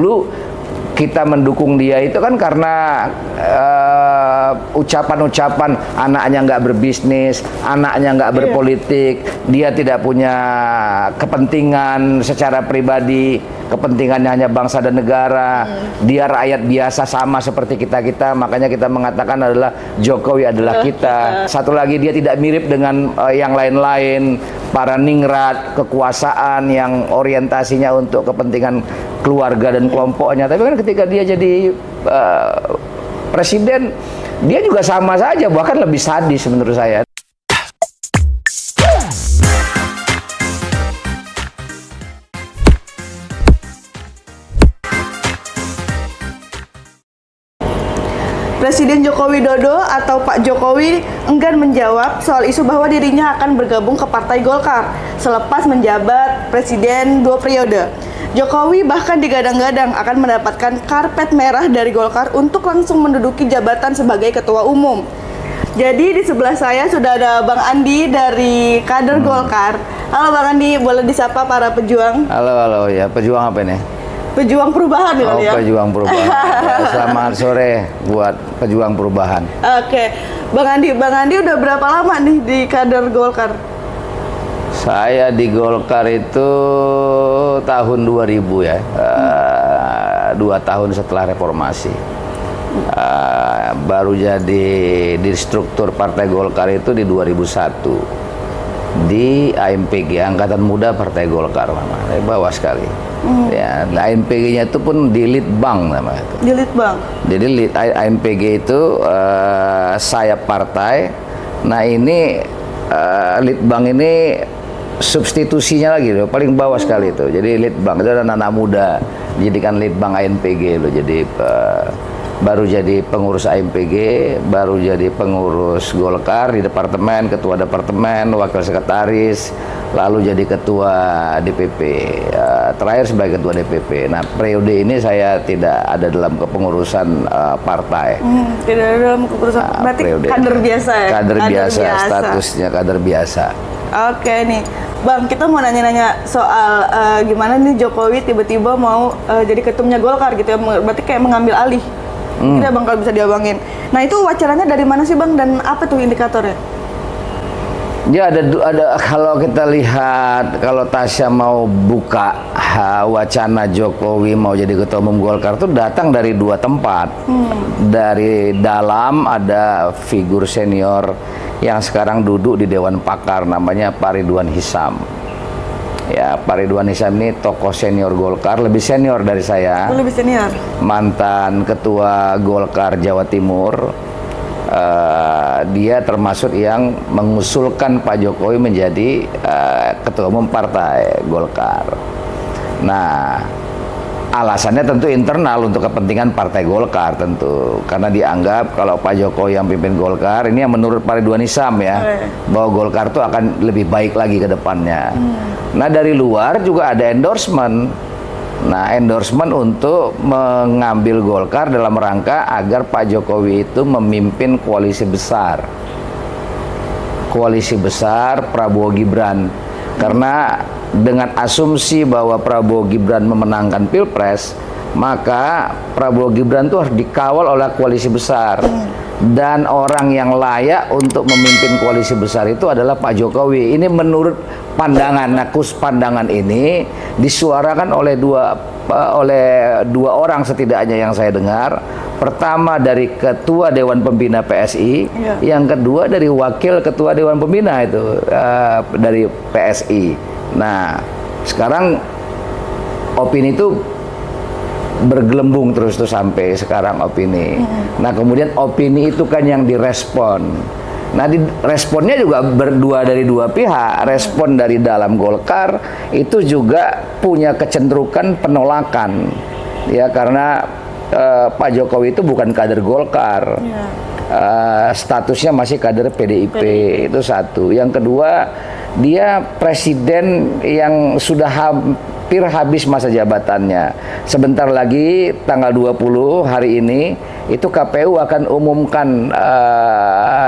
dulu kita mendukung dia itu kan karena ucapan-ucapan anaknya nggak berbisnis, anaknya nggak berpolitik, dia tidak punya kepentingan secara pribadi, kepentingannya hanya bangsa dan negara, dia rakyat biasa sama seperti kita-kita, makanya kita mengatakan adalah Jokowi adalah kita. Satu lagi, dia tidak mirip dengan yang lain-lain, para ningrat kekuasaan yang orientasinya untuk kepentingan keluarga dan kelompoknya. Tapi kan ketika dia jadi presiden, dia juga sama saja, bahkan lebih sadis menurut saya. Presiden Joko Widodo atau Pak Jokowi enggan menjawab soal isu bahwa dirinya akan bergabung ke Partai Golkar selepas menjabat presiden 2 periode. Jokowi bahkan digadang-gadang akan mendapatkan karpet merah dari Golkar untuk langsung menduduki jabatan sebagai ketua umum. Jadi di sebelah saya sudah ada Bang Andi dari kader Golkar. Halo Bang Andi, boleh disapa para pejuang? Halo, ya, pejuang apa ini? Pejuang perubahan ya? Pejuang perubahan. Ya, selamat sore buat pejuang perubahan. Oke, Bang Andi udah berapa lama nih di kader Golkar? Saya di Golkar itu tahun 2000 ya, 2 tahun setelah reformasi. Baru jadi di struktur Partai Golkar itu di 2001 di AMPG, Angkatan Muda Partai Golkar, namanya bawah sekali. Ya, AMPG-nya itu pun di Litbang namanya itu. Di Litbang. Jadi AMPG itu sayap partai. Nah ini Litbang ini substitusinya lagi loh, paling bawah sekali itu. Jadi Litbang itu ada anak muda, jadikan Litbang AMPG loh. Jadi baru jadi pengurus AMPG, baru jadi pengurus Golkar di departemen, ketua departemen, wakil sekretaris, lalu jadi ketua DPP, terakhir sebagai ketua DPP. Nah, periode ini saya tidak ada dalam kepengurusan partai. Tidak ada dalam kepengurusan, berarti kader biasa ya? Kader biasa, statusnya kader biasa. Oke nih, Bang, kita mau nanya-nanya soal gimana nih Jokowi tiba-tiba mau jadi ketumnya Golkar gitu ya, berarti kayak mengambil alih. Tidak Bang, kalau bisa diabangin. Nah itu wacananya dari mana sih Bang, dan apa tuh indikatornya? Ya ada kalau kita lihat, kalau Tasya mau buka wacana Jokowi mau jadi ketua umum Golkar itu datang dari 2 tempat. Dari dalam ada figur senior yang sekarang duduk di Dewan Pakar, namanya Pak Ridwan Hisam. Ya, Pak Ridwan Hisam ini tokoh senior Golkar, lebih senior dari saya. Lebih senior. Mantan ketua Golkar Jawa Timur. Dia termasuk yang mengusulkan Pak Jokowi menjadi ketua umum Partai Golkar. Nah, alasannya tentu internal untuk kepentingan Partai Golkar tentu, karena dianggap kalau Pak Jokowi yang pimpin Golkar, ini yang menurut Pak Ridwan Hisam ya, bahwa Golkar itu akan lebih baik lagi ke depannya. Nah, dari luar juga ada endorsement. Nah, endorsement untuk mengambil Golkar dalam rangka agar Pak Jokowi itu memimpin koalisi besar. Koalisi besar Prabowo Gibran. Karena dengan asumsi bahwa Prabowo Gibran memenangkan Pilpres, maka Prabowo Gibran itu harus dikawal oleh koalisi besar. Dan orang yang layak untuk memimpin koalisi besar itu adalah Pak Jokowi. Ini menurut pandangan, pandangan ini disuarakan oleh dua orang setidaknya yang saya dengar. Pertama dari Ketua Dewan Pembina PSI, yang kedua dari Wakil Ketua Dewan Pembina itu dari PSI. Nah, sekarang opini itu bergelembung terus tuh sampai sekarang opini. Nah, kemudian opini itu kan yang direspon. Nah, responnya juga dari dua pihak. Respon dari dalam Golkar itu juga punya kecenderungan penolakan. Ya, karena Pak Jokowi itu bukan kader Golkar. Statusnya masih kader PDIP. Itu satu. Yang kedua, dia presiden yang sudah hampir habis masa jabatannya. Sebentar lagi tanggal 20 hari ini itu KPU akan umumkan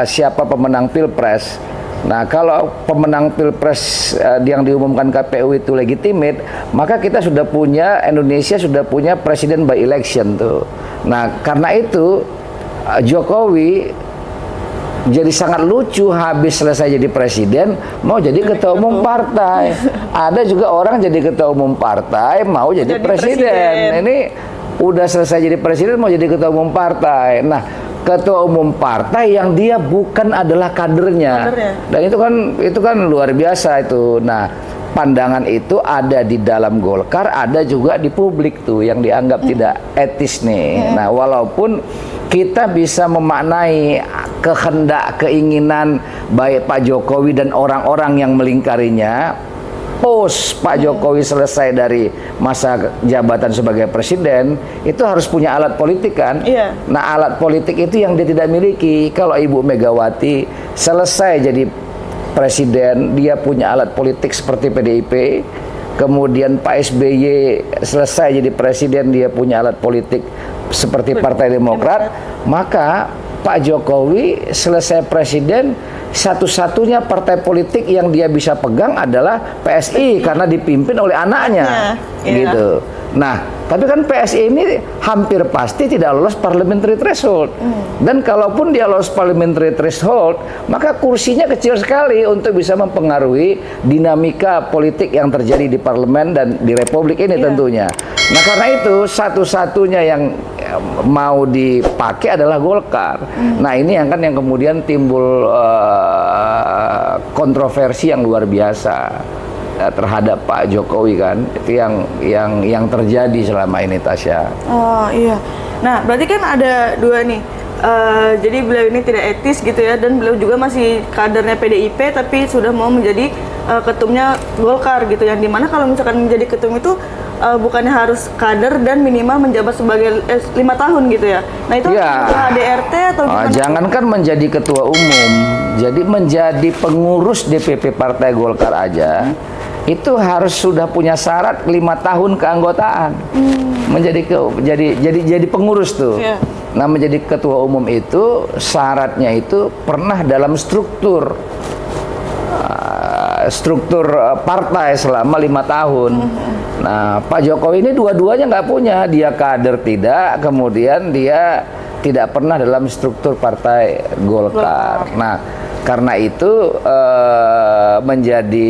siapa pemenang Pilpres Nah, kalau pemenang Pilpres yang diumumkan KPU itu legitimate, maka kita sudah punya, Indonesia sudah punya presiden by election tuh. Nah, karena itu Jokowi jadi sangat lucu, habis selesai jadi presiden mau jadi ketua umum partai. Ada juga orang jadi ketua umum partai mau jadi presiden. Ini udah selesai jadi presiden mau jadi ketua umum partai. Nah, ketua umum partai yang dia bukan adalah kadernya. Dan itu kan luar biasa itu. Nah, pandangan itu ada di dalam Golkar, ada juga di publik tuh yang dianggap tidak etis nih. Nah, walaupun kita bisa memaknai kehendak, keinginan baik Pak Jokowi dan orang-orang yang melingkarinya, Pak Jokowi selesai dari masa jabatan sebagai presiden, itu harus punya alat politik kan? Iya. Nah, alat politik itu yang dia tidak miliki. Kalau Ibu Megawati selesai jadi presiden, dia punya alat politik seperti PDIP. Kemudian Pak SBY selesai jadi presiden, dia punya alat politik seperti Partai Demokrat. Maka Pak Jokowi selesai presiden, satu-satunya partai politik yang dia bisa pegang adalah PSI karena dipimpin oleh anaknya, gitu. Nah, tapi kan PSI ini hampir pasti tidak lolos parliamentary threshold. Dan kalaupun dia lolos parliamentary threshold, maka kursinya kecil sekali untuk bisa mempengaruhi dinamika politik yang terjadi di parlemen dan di republik ini tentunya. Nah, karena itu satu-satunya yang mau dipakai adalah Golkar. Nah, ini yang kemudian timbul kontroversi yang luar biasa terhadap Pak Jokowi kan. Itu yang terjadi selama ini, Tasya. Oh iya. Nah, berarti kan ada dua nih. Jadi beliau ini tidak etis gitu ya, dan beliau juga masih kadernya PDIP tapi sudah mau menjadi ketumnya Golkar gitu, yang dimana kalau misalkan menjadi ketum itu bukannya harus kader dan minimal menjabat sebagai 5 tahun gitu ya. Nah, itu ADRT atau gimana? Jangankan menjadi ketua umum, jadi menjadi pengurus DPP Partai Golkar aja itu harus sudah punya syarat 5 tahun keanggotaan. Jadi pengurus tuh. Nah, menjadi ketua umum itu syaratnya itu pernah dalam struktur partai selama 5 tahun. Nah, Pak Jokowi ini dua-duanya nggak punya. Dia kader tidak, kemudian dia tidak pernah dalam struktur partai Golkar. Nah, karena itu menjadi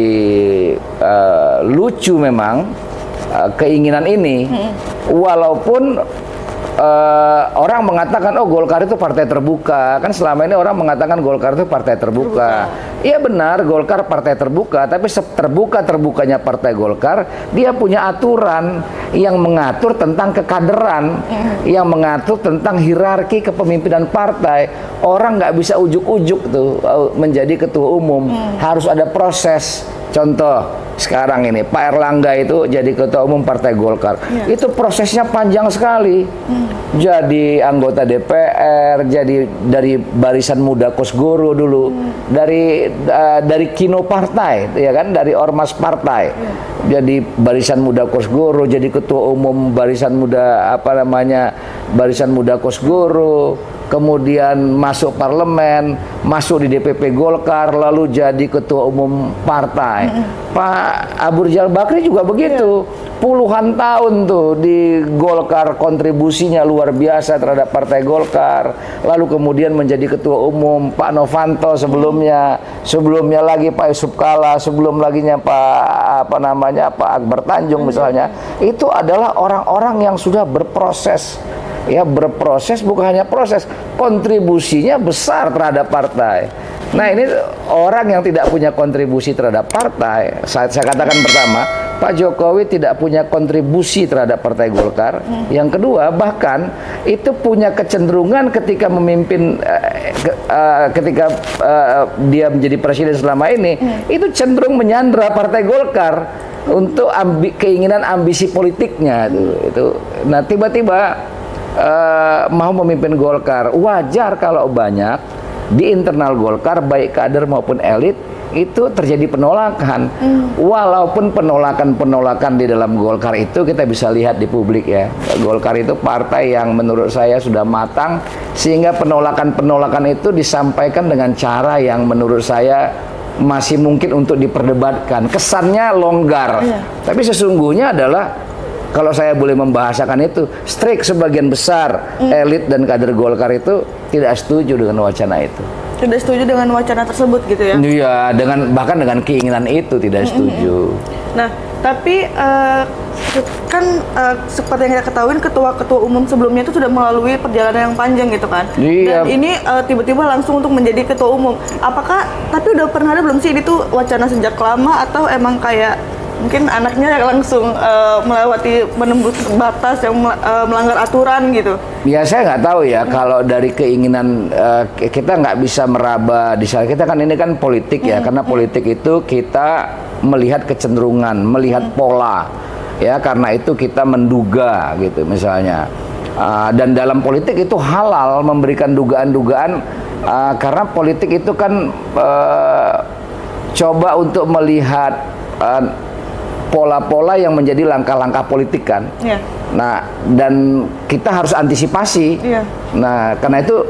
lucu memang keinginan ini. Walaupun orang mengatakan, oh Golkar itu partai terbuka. Kan selama ini orang mengatakan Golkar itu partai terbuka. Iya benar, Golkar partai terbuka. Tapi terbuka-terbukanya partai Golkar, dia punya aturan yang mengatur tentang kekaderan, yang mengatur tentang hierarki kepemimpinan partai. Orang nggak bisa ujuk-ujuk tuh menjadi ketua umum. Harus ada proses. Contoh, sekarang ini Pak Erlangga itu jadi ketua umum Partai Golkar. Itu prosesnya panjang sekali. Jadi anggota DPR, jadi dari barisan muda Kosgoro dulu, dari Kino Partai, ya kan, dari Ormas Partai. Jadi barisan muda Kosgoro, jadi ketua umum barisan muda barisan muda Kosgoro. Kemudian masuk parlemen, masuk di DPP Golkar, lalu jadi ketua umum partai. Pak Abu Rizal Bakri juga begitu. Puluhan tahun tuh di Golkar, kontribusinya luar biasa terhadap partai Golkar. Lalu kemudian menjadi ketua umum. Pak Novanto sebelumnya lagi Pak Yusuf Kalla, sebelum laginya Pak Akbar Tanjung misalnya. Itu adalah orang-orang yang sudah berproses. Ya, berproses, bukan hanya proses, kontribusinya besar terhadap partai. Nah, ini orang yang tidak punya kontribusi terhadap partai. Saya katakan pertama, Pak Jokowi tidak punya kontribusi terhadap Partai Golkar. Yang kedua, bahkan itu punya kecenderungan ketika memimpin, ketika dia menjadi presiden selama ini, itu cenderung menyandra Partai Golkar untuk keinginan ambisi politiknya. Nah, tiba-tiba mau memimpin Golkar. Wajar kalau banyak di internal Golkar, baik kader maupun elit, itu terjadi penolakan. Walaupun penolakan di dalam Golkar itu kita bisa lihat di publik ya. Golkar itu partai yang menurut saya sudah matang, sehingga penolakan itu disampaikan dengan cara yang menurut saya masih mungkin untuk diperdebatkan. Kesannya longgar, Iya. tapi sesungguhnya adalah kalau saya boleh membahasakan itu, strict sebagian besar elit dan kader Golkar itu tidak setuju dengan wacana itu. Tidak setuju dengan wacana tersebut gitu ya. Iya, bahkan dengan keinginan itu tidak setuju. Nah, tapi kan seperti yang kita ketahui ketua-ketua umum sebelumnya itu sudah melalui perjalanan yang panjang gitu kan. Iya. Dan ini tiba-tiba langsung untuk menjadi ketua umum. Apakah tapi udah pernah ada belum sih itu wacana sejak lama atau emang kayak mungkin anaknya langsung melewati menembus batas yang melanggar aturan gitu? Ya saya nggak tahu ya kalau dari keinginan kita nggak bisa meraba di sana. Kita kan ini kan politik ya, karena politik itu kita melihat kecenderungan, melihat pola ya, karena itu kita menduga gitu misalnya. Dan dalam politik itu halal memberikan dugaan-dugaan karena politik itu kan coba untuk melihat pola-pola yang menjadi langkah-langkah politik kan. Iya. Nah, dan kita harus antisipasi. Iya. Nah, karena itu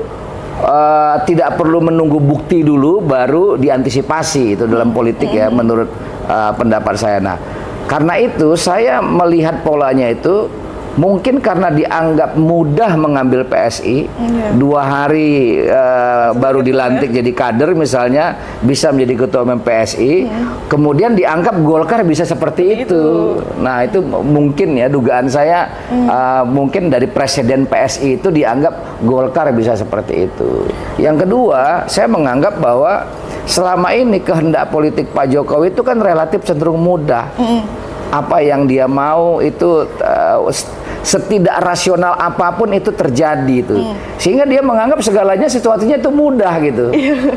tidak perlu menunggu bukti dulu baru diantisipasi itu dalam politik ya, menurut pendapat saya. Nah, karena itu saya melihat polanya itu mungkin karena dianggap mudah mengambil PSI, 2 hari baru dilantik jadi kader misalnya, bisa menjadi ketua umum PSI, kemudian dianggap Golkar bisa seperti itu. Nah itu mungkin ya dugaan saya, mungkin dari presiden PSI itu dianggap Golkar bisa seperti itu. Yang kedua, saya menganggap bahwa selama ini kehendak politik Pak Jokowi itu kan relatif cenderung mudah. Apa yang dia mau itu setidak rasional apapun itu terjadi itu, sehingga dia menganggap segalanya situasinya itu mudah gitu.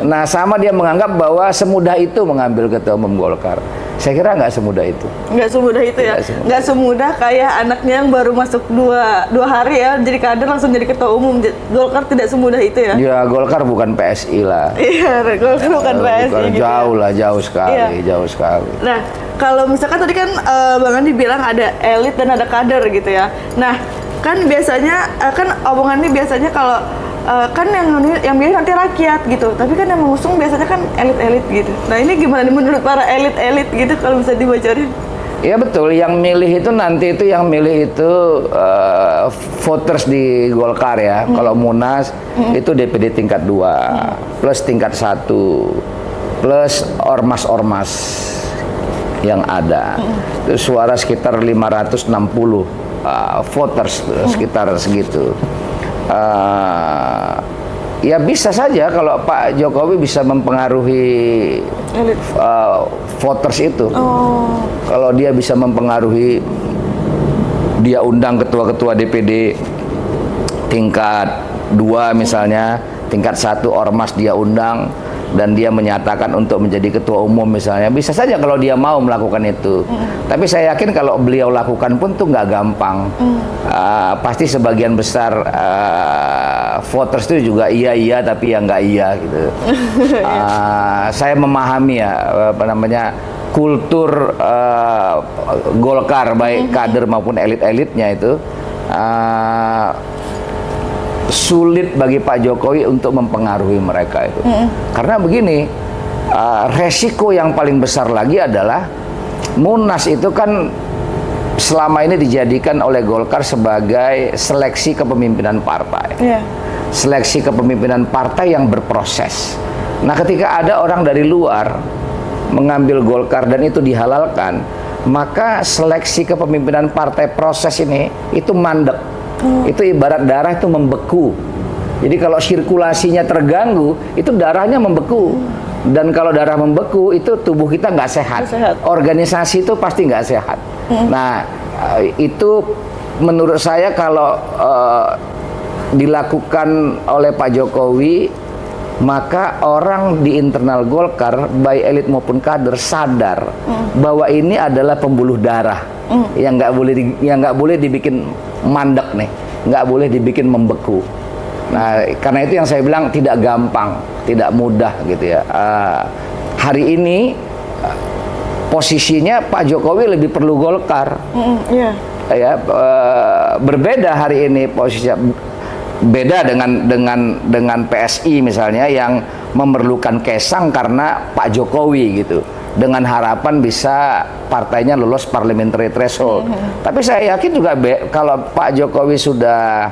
Nah sama dia menganggap bahwa semudah itu mengambil ketua umum Golkar. Saya kira nggak semudah itu. Nggak semudah itu ya. Nggak semudah kayak anaknya yang baru masuk dua hari ya jadi kader langsung jadi ketua umum. Golkar tidak semudah itu ya. Ya Golkar bukan PSI lah. Iya, Golkar bukan PSI gitu. Jauh lah, jauh sekali, Iya. jauh sekali. Nah, kalau misalkan tadi kan Bang Andi bilang ada elit dan ada kader gitu ya. Nah, kan biasanya kan omongan ini biasanya kalau kan yang milih nanti rakyat gitu. Tapi kan yang mengusung biasanya kan elit-elit gitu. Nah, ini gimana nih menurut para elit-elit gitu kalau bisa dibocorin? Iya betul, yang milih itu nanti itu yang milih itu voters di Golkar ya. Kalau Munas itu DPD tingkat 2 plus tingkat 1 plus ormas-ormas yang ada. Itu suara sekitar 560 voters sekitar segitu. Ya bisa saja kalau Pak Jokowi bisa mempengaruhi voters itu. Kalau dia bisa mempengaruhi, dia undang ketua-ketua DPD tingkat 2 misalnya, tingkat 1 ormas dia undang, dan dia menyatakan untuk menjadi ketua umum misalnya, bisa saja kalau dia mau melakukan itu. Tapi saya yakin kalau beliau lakukan pun tuh nggak gampang. Pasti sebagian besar voters itu juga iya tapi ya nggak iya gitu. Saya memahami ya apa namanya kultur Golkar baik kader maupun elit-elitnya itu. Sulit bagi Pak Jokowi untuk mempengaruhi mereka itu. Karena begini, resiko yang paling besar lagi adalah Munas itu kan selama ini dijadikan oleh Golkar sebagai seleksi kepemimpinan partai. Seleksi kepemimpinan partai yang berproses. Nah, ketika ada orang dari luar mengambil Golkar dan itu dihalalkan, maka seleksi kepemimpinan partai proses ini itu mandek. Itu ibarat darah itu membeku. Jadi kalau sirkulasinya terganggu, itu darahnya membeku. Dan kalau darah membeku, itu tubuh kita nggak sehat. Organisasi itu pasti nggak sehat. Nah, itu menurut saya kalau dilakukan oleh Pak Jokowi, maka orang di internal Golkar, baik elit maupun kader sadar bahwa ini adalah pembuluh darah yang nggak boleh dibikin mandek nih, nggak boleh dibikin membeku. Nah, karena itu yang saya bilang tidak gampang, tidak mudah gitu ya. Hari ini posisinya Pak Jokowi lebih perlu Golkar. Ya, berbeda hari ini posisinya, beda dengan PSI misalnya yang memerlukan Kaesang karena Pak Jokowi gitu, dengan harapan bisa partainya lolos parliamentary threshold. Tapi saya yakin juga kalau Pak Jokowi sudah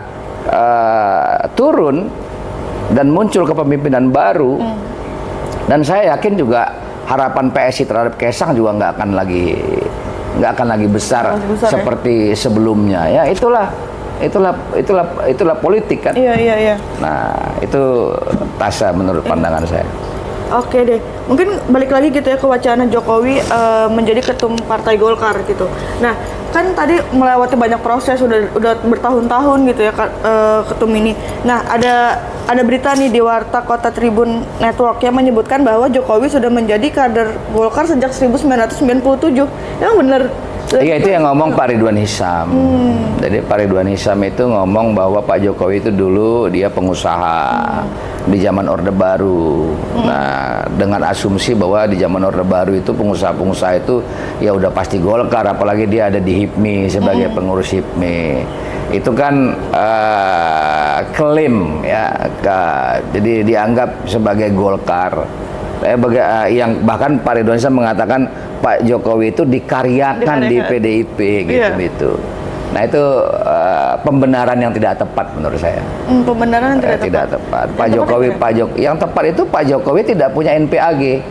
turun dan muncul kepemimpinan baru, dan saya yakin juga harapan PSI terhadap Kaesang juga nggak akan lagi besar seperti sebelumnya. Ya itulah politik kan. Iya. Nah itu Tasya menurut pandangan saya. Oke deh, mungkin balik lagi gitu ya ke wacana Jokowi menjadi ketum Partai Golkar gitu. Nah, kan tadi melewati banyak proses, udah bertahun-tahun gitu ya ketum ini. Nah, ada berita nih di Warta Kota Tribun Network yang menyebutkan bahwa Jokowi sudah menjadi kader Golkar sejak 1997. Yang bener? Iya, itu yang ngomong Pak Ridwan Hisam. Jadi Pak Ridwan Hisam itu ngomong bahwa Pak Jokowi itu dulu dia pengusaha di zaman Orde Baru. Nah, dengan asumsi bahwa di zaman Orde Baru itu pengusaha-pengusaha itu ya udah pasti Golkar, apalagi dia ada di HIPMI sebagai pengurus HIPMI. Itu kan klaim ya, jadi dianggap sebagai Golkar. Yang bahkan Pak Ridwan Hisam mengatakan Pak Jokowi itu dikaryakan di PDIP gitu. Nah itu pembenaran yang tidak tepat menurut saya. Pembenaran yang tidak tepat. Yang tepat itu Pak Jokowi tidak punya NPAG.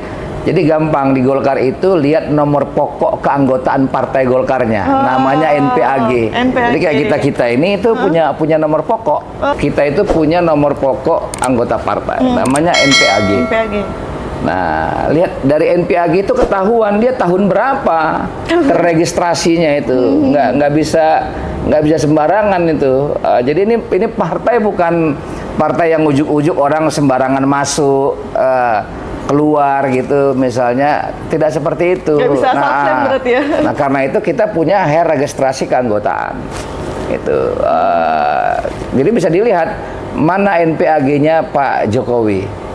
Jadi gampang di Golkar itu lihat nomor pokok keanggotaan partai Golkarnya, namanya NPAG. Jadi kayak kita ini itu punya nomor pokok. Kita itu punya nomor pokok anggota partai, namanya NPAG. Nah, lihat dari NPAG itu ketahuan dia tahun berapa terregistrasinya itu, nggak bisa sembarangan itu. Jadi ini partai bukan partai yang ujuk-ujuk orang sembarangan masuk keluar gitu, misalnya tidak seperti itu. Nggak bisa berarti ya. Nah karena itu kita punya registrasi keanggotaan itu. Jadi bisa dilihat mana NPAG-nya Pak Jokowi.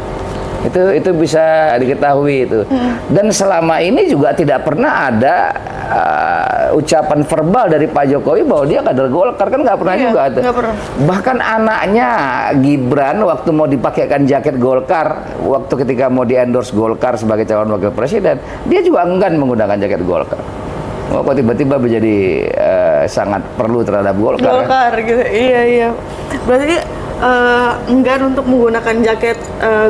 Itu bisa diketahui itu. Dan selama ini juga tidak pernah ada ucapan verbal dari Pak Jokowi bahwa dia kader Golkar, kan nggak pernah juga itu. Bahkan anaknya Gibran waktu mau dipakaikan jaket Golkar, waktu ketika mau di-endorse Golkar sebagai calon wakil presiden, dia juga enggan menggunakan jaket Golkar. Kok tiba-tiba menjadi sangat perlu terhadap Golkar. Golkar gitu. Iya. Berarti enggan untuk menggunakan jaket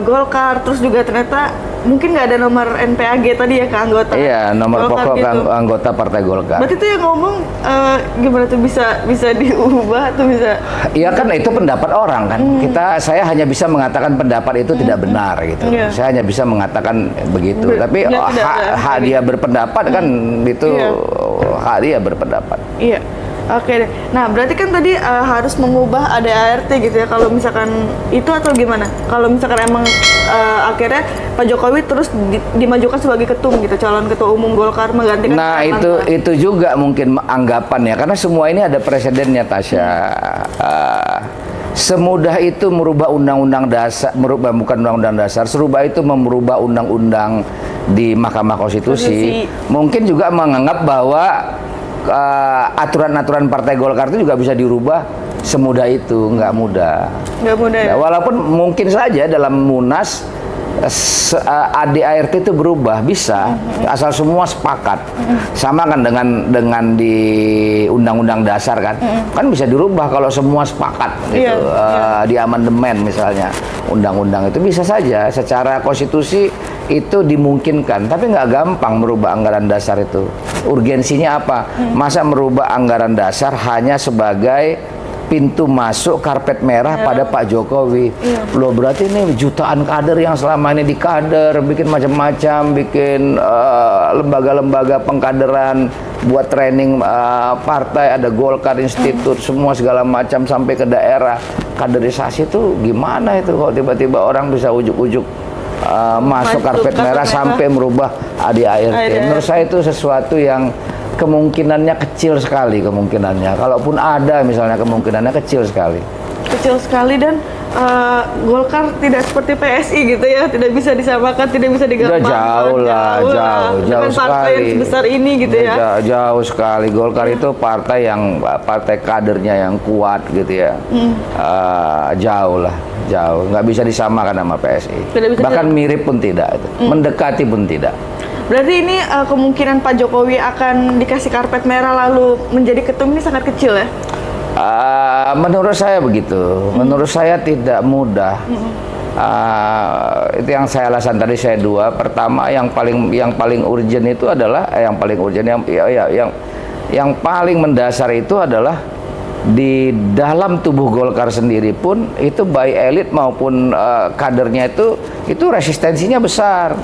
Golkar, terus juga ternyata mungkin nggak ada nomor NPAG tadi ya ke anggota. Iya, nomor Golkar pokok gitu. anggota Partai Golkar. Berarti itu yang ngomong gimana tuh bisa diubah tuh bisa? Iya kan itu pendapat orang kan. Saya hanya bisa mengatakan pendapat itu tidak benar gitu. Saya hanya bisa mengatakan begitu. Tapi hak dia berpendapat kan itu hak dia berpendapat. Iya. Oke deh. Nah, berarti kan tadi harus mengubah ADART gitu ya. Kalau misalkan itu atau gimana? Kalau misalkan emang akhirnya Pak Jokowi terus dimajukan sebagai ketum gitu, calon ketua umum Golkar menggantikan. Nah, itu juga mungkin anggapan ya, karena semua ini ada presidennya, Tasya. Semudah itu merubah undang-undang dasar, bukan undang-undang dasar, serubah itu merubah undang-undang di Mahkamah Konstitusi. Mungkin juga menganggap bahwa aturan-aturan Partai Golkar itu juga bisa dirubah semudah itu, nggak mudah. Ya? Nah, walaupun mungkin saja dalam Munas ADART itu berubah, bisa asal semua sepakat. Sama kan dengan di Undang-Undang Dasar kan, kan bisa dirubah kalau semua sepakat gitu. Di amandemen misalnya undang-undang itu bisa saja secara konstitusi itu dimungkinkan, tapi nggak gampang merubah anggaran dasar itu. Urgensinya apa? Masa merubah anggaran dasar hanya sebagai pintu masuk karpet merah pada Pak Jokowi. Loh, berarti ini jutaan kader yang selama ini dikader, bikin macam-macam, bikin lembaga-lembaga pengkaderan, buat training partai, ada Golkar Institute, semua segala macam sampai ke daerah. Kaderisasi itu gimana itu kalau tiba-tiba orang bisa ujuk-ujuk masuk karpet merah sampai merubah ADART. Menurut saya itu sesuatu yang kemungkinannya kecil sekali kemungkinannya. Kalaupun ada misalnya kemungkinannya kecil sekali. Kecil sekali dan Golkar tidak seperti PSI gitu ya, tidak bisa disamakan, tidak bisa digampangkan. Udah jauh dengan partai yang sekali. sebesar ini gitu ya. Jauh sekali. Golkar itu partai yang partai kadernya yang kuat gitu ya. Jauh lah, jauh. Nggak bisa disamakan sama PSI. Bahkan mirip pun tidak, mendekati pun tidak. Berarti ini kemungkinan Pak Jokowi akan dikasih karpet merah lalu menjadi ketum ini sangat kecil ya? Menurut saya begitu. Menurut saya tidak mudah. Itu yang saya alasan tadi saya dua. Pertama yang paling urgent itu adalah yang paling mendasar itu adalah di dalam tubuh Golkar sendiri pun itu baik elit maupun kadernya itu resistensinya besar.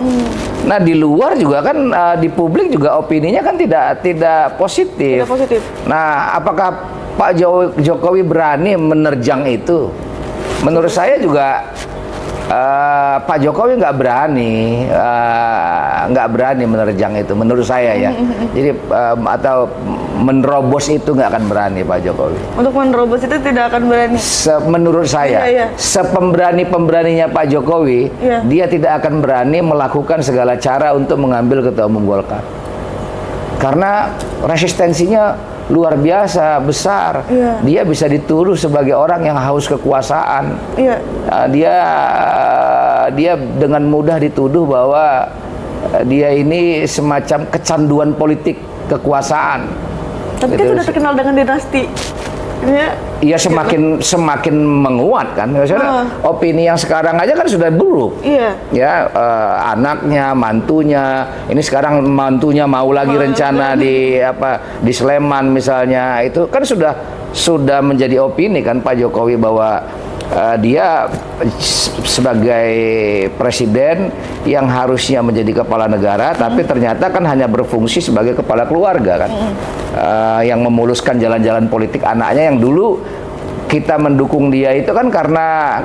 Nah di luar juga kan di publik juga opininya kan tidak positif. Tidak positif. Nah apakah Pak Jokowi berani menerjang itu? Menurut saya juga Pak Jokowi nggak berani menerjang itu. Menurut saya ya. Jadi atau menerobos itu nggak akan berani Pak Jokowi. Untuk menerobos itu tidak akan berani. Menurut saya, sepemberani-pemberaninya Pak Jokowi, dia tidak akan berani melakukan segala cara untuk mengambil ketua umum Golkar. Karena resistensinya luar biasa besar. Dia bisa dituduh sebagai orang yang haus kekuasaan. Dia dengan mudah dituduh bahwa dia ini semacam kecanduan politik kekuasaan. Tapi kan sudah terkenal dengan dinasti. Iya semakin menguat kan. Opini yang sekarang aja kan sudah buruk. Ya anaknya, mantunya. Ini sekarang mantunya mau lagi rencana di Sleman misalnya. Itu kan sudah menjadi opini kan Pak Jokowi bahwa dia sebagai presiden yang harusnya menjadi kepala negara, tapi ternyata kan hanya berfungsi sebagai kepala keluarga kan, yang memuluskan jalan-jalan politik anaknya yang dulu kita mendukung dia itu kan karena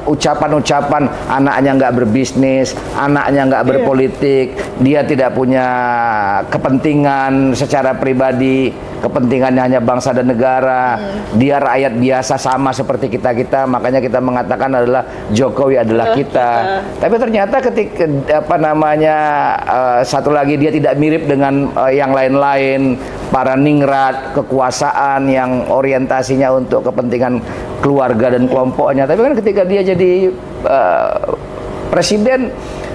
ucapan-ucapan anaknya nggak berbisnis, anaknya nggak berpolitik, dia tidak punya kepentingan secara pribadi, kepentingannya hanya bangsa dan negara, dia rakyat biasa sama seperti kita-kita, makanya kita mengatakan adalah Jokowi adalah kita. Tapi ternyata ketika satu lagi dia tidak mirip dengan yang lain-lain, para ningrat kekuasaan yang orientasinya untuk kepentingan keluarga dan kelompoknya. Tapi kan ketika dia jadi presiden,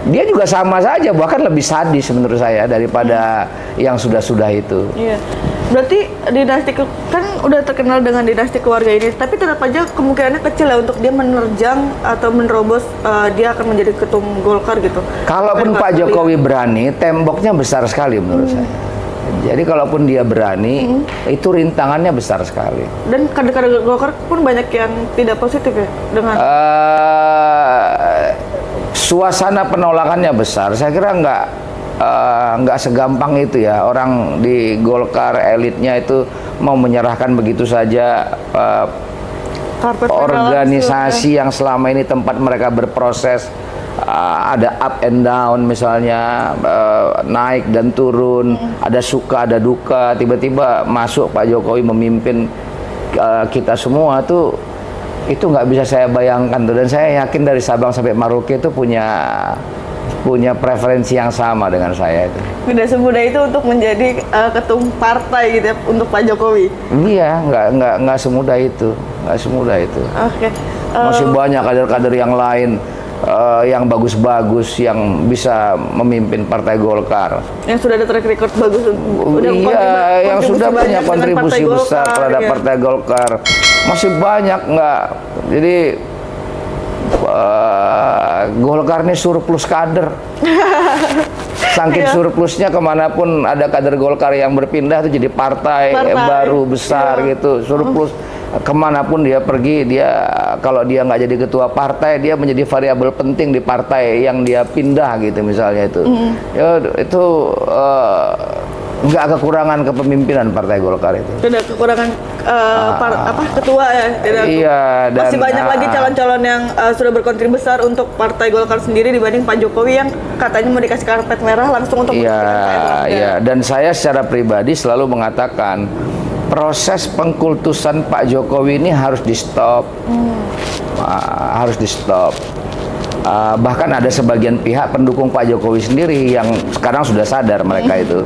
dia juga sama saja, bahkan lebih sadis menurut saya daripada yang sudah-sudah itu. Berarti dinasti kan udah terkenal dengan dinasti keluarga ini, tapi tetap aja kemungkinannya kecil ya untuk dia menerjang atau menerobos, dia akan menjadi ketum Golkar gitu. Kalaupun Pak Jokowi berani, temboknya besar sekali menurut saya. Jadi kalaupun dia berani, itu rintangannya besar sekali. Dan kader-kader Golkar pun banyak yang tidak positif ya dengan suasana penolakannya besar. Saya kira nggak segampang itu ya orang di Golkar elitnya itu mau menyerahkan begitu saja organisasi yang selama ini tempat mereka berproses. Ada up and down misalnya, naik dan turun, ada suka ada duka, tiba-tiba masuk Pak Jokowi memimpin kita semua tuh, itu nggak bisa saya bayangkan tuh. Dan saya yakin dari Sabang sampai Merauke itu punya preferensi yang sama dengan saya itu. Tidak semudah itu untuk menjadi ketum partai gitu ya, untuk Pak Jokowi. Iya, nggak semudah itu, Oke. Masih banyak kader-kader yang lain yang bagus-bagus yang bisa memimpin Partai Golkar. Yang sudah ada track record bagus. Yang sudah punya kontribusi besar terhadap Partai Golkar. Masih banyak nggak. Jadi Golkar ini surplus kader. Saking surplusnya kemanapun ada kader Golkar yang berpindah itu jadi partai baru besar gitu, surplus. Kemanapun dia pergi, kalau dia nggak jadi ketua partai, dia menjadi variabel penting di partai yang dia pindah gitu misalnya itu. Ya itu nggak kekurangan kepemimpinan Partai Golkar itu. Tidak kekurangan ketua ya. Masih banyak lagi calon-calon yang sudah berkontribusi besar untuk Partai Golkar sendiri dibanding Pak Jokowi yang katanya mau dikasih karpet merah langsung untuk Iya. Dan saya secara pribadi selalu mengatakan proses pengkultusan Pak Jokowi ini harus di stop. Harus di stop. Bahkan ada sebagian pihak pendukung Pak Jokowi sendiri yang sekarang sudah sadar mereka itu,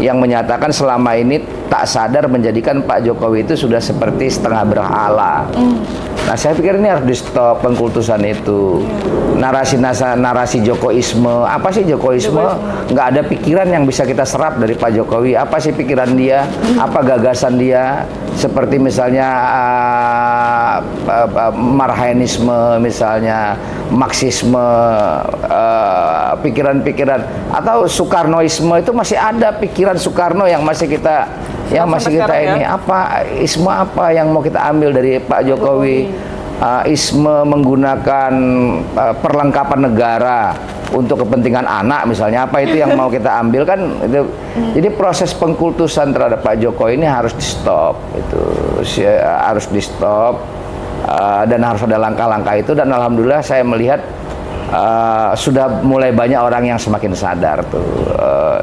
yang menyatakan selama ini tak sadar menjadikan Pak Jokowi itu sudah seperti setengah berhala. Nah, saya pikir ini harus di stop pengkultusan itu. Narasi Jokowisme, apa sih Jokowisme? Nggak ada pikiran yang bisa kita serap dari Pak Jokowi. Apa sih pikiran dia? Apa gagasan dia? Seperti misalnya Marhainisme, misalnya Marxisme, pikiran-pikiran, atau Soekarnoisme, itu masih ada pikiran Soekarno yang masih kita ini apa isme apa yang mau kita ambil dari Pak Jokowi. Isme menggunakan perlengkapan negara untuk kepentingan anak misalnya, apa itu yang mau kita ambil kan itu. Jadi proses pengkultusan terhadap Pak Jokowi ini harus di stop, itu harus di stop, dan harus ada langkah-langkah itu. Dan alhamdulillah saya melihat sudah mulai banyak orang yang semakin sadar tuh.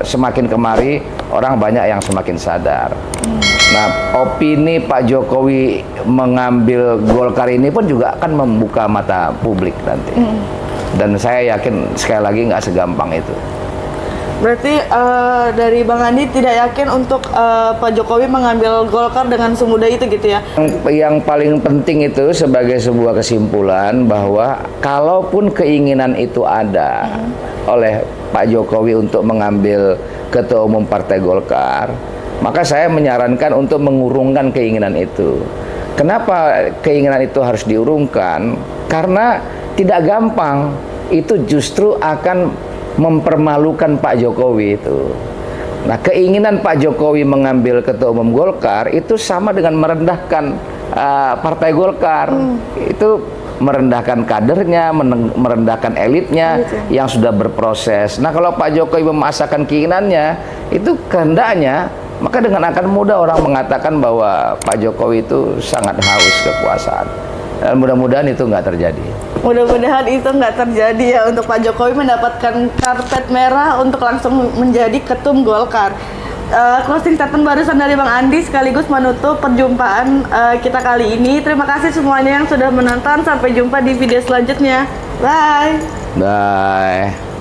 Semakin kemari orang banyak yang semakin sadar. Nah, opini Pak Jokowi mengambil Golkar ini pun juga akan membuka mata publik nanti. Dan saya yakin sekali lagi nggak segampang itu. Berarti dari Bang Andi tidak yakin untuk Pak Jokowi mengambil Golkar dengan semudah itu gitu ya? Yang paling penting itu sebagai sebuah kesimpulan bahwa kalaupun keinginan itu ada oleh Pak Jokowi untuk mengambil Ketua Umum Partai Golkar, maka saya menyarankan untuk mengurungkan keinginan itu. Kenapa keinginan itu harus diurungkan? Karena tidak gampang. Itu justru akan mempermalukan Pak Jokowi itu. Nah, keinginan Pak Jokowi mengambil Ketua Umum Golkar itu sama dengan merendahkan Partai Golkar. Itu merendahkan kadernya, merendahkan elitnya yang sudah berproses. Nah, kalau Pak Jokowi memaksakan keinginannya, itu kehendaknya, maka dengan akan mudah orang mengatakan bahwa Pak Jokowi itu sangat haus kekuasaan. Dan mudah-mudahan itu nggak terjadi. Mudah-mudahan itu nggak terjadi ya, untuk Pak Jokowi mendapatkan karpet merah untuk langsung menjadi ketum Golkar. Closing statement barusan dari Bang Andi sekaligus menutup perjumpaan kita kali ini. Terima kasih semuanya yang sudah menonton. Sampai jumpa di video selanjutnya. Bye. Bye.